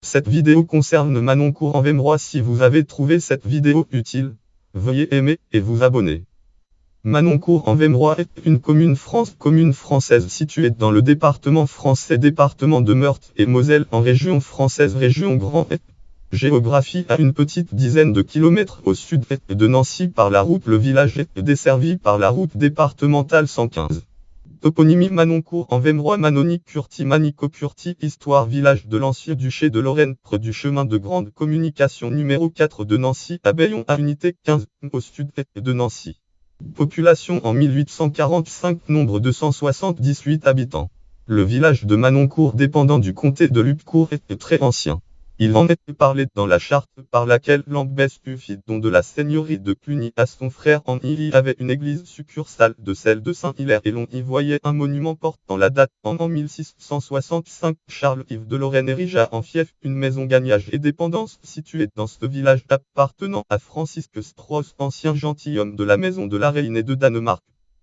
Cette vidéo concerne Manoncourt en Vémeroy. Si vous avez trouvé cette vidéo utile, veuillez aimer et vous abonner. Manoncourt en Vémeroy est une commune française située dans le département français département de Meurthe-et-Moselle en région française région Grand Est. Géographie: à une petite dizaine de kilomètres au sud de Nancy par la route. Le village est desservi par la route départementale 115. Toponymie: Manoncourt en Vémeroy, Manonique Curti, Manico Curti. Histoire: village de l'ancien duché de Lorraine, près du chemin de grande communication numéro 4 de Nancy, à Bayon à unité 15, au sud de Nancy. Population en 1845, nombre de 178 habitants. Le village de Manoncourt, dépendant du comté de Lupcourt, est très ancien. Il en est parlé dans la charte par laquelle Lambès fit don de la seigneurie de Cluny à son frère. Il y avait une église succursale de celle de Saint-Hilaire et l'on y voyait un monument portant la date en 1665. Charles-Yves de Lorraine érigea en fief une maison gagnage et dépendance située dans ce village appartenant à Francisque Strauss, ancien gentilhomme de la maison de la Reine de Danemark.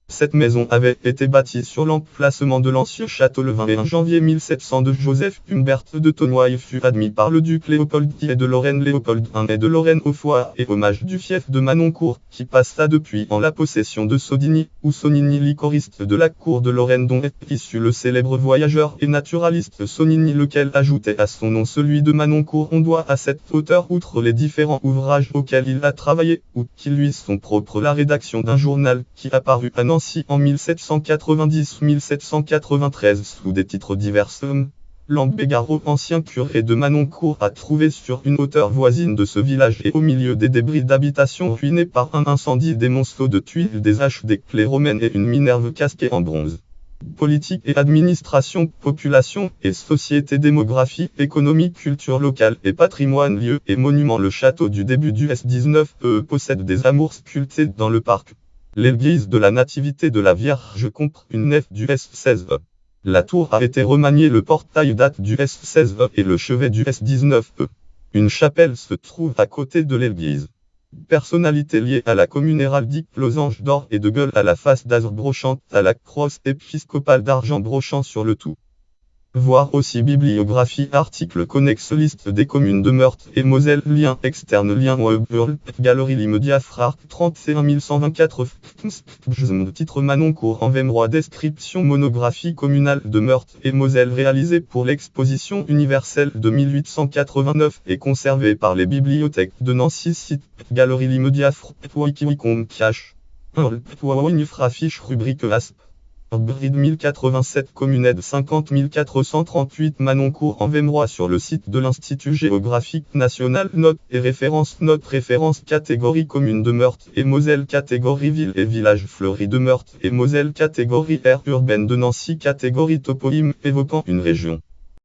Cette maison avait été bâtie sur l'emplacement de l'ancien château le 21 janvier 1702. Joseph Humbert de Tonoy fut admis par le duc Léopold I de Lorraine. Léopold I de Lorraine au foie et hommage du fief de Manoncourt, qui passa depuis en la possession de Sodigny, ou Sonigny, licoriste de la cour de Lorraine dont est issu le célèbre voyageur et naturaliste Sonigny, lequel ajoutait à son nom celui de Manoncourt. On doit à cet auteur, outre les différents ouvrages auxquels il a travaillé, ou qui lui sont propres, la rédaction d'un journal qui apparut à Nancy en 1790-1793 sous des titres divers. Lambégaro, ancien curé de Manoncourt, a trouvé sur une hauteur voisine de ce village et au milieu des débris d'habitation ruinés par un incendie des monceaux de tuiles, des haches, des clés romaines et une minerve casquée en bronze. Politique et administration, population et société, démographie, économie, culture locale et patrimoine, lieux et monuments. Le château du début du S19 possède des amours sculptées dans le parc. L'église de la Nativité de la Vierge comprend une nef du S16e. La tour a été remaniée, le portail date du S16e et le chevet du S19e. Une chapelle se trouve à côté de l'église. Personnalité liée à la commune: héraldique, losange d'or et de gueule à la face d'azur brochante à la croix épiscopale d'argent brochant sur le tout. Voir aussi bibliographie, article connexe, liste des communes de Meurthe-et-Moselle, lien externe, lien web, galerie l'immédiat, Frarc 31124, titre Manoncourt en Vémeroy, description, monographie communale de Meurthe-et-Moselle réalisée pour l'exposition universelle de 1889 et conservée par les bibliothèques de Nancy. Site, galerie l'immédiat, wikiwicom cache, fiche rubrique ASP. Brid 1087, Communed 50 438, Manoncourt en Vémeroy. Sur le site de l'Institut géographique national. Notes et références. Notes références. Catégorie commune de Meurthe-et-Moselle. Catégorie ville et village fleuri de Meurthe-et-Moselle. Catégorie aire urbaine de Nancy. Catégorie toponyme évoquant une région.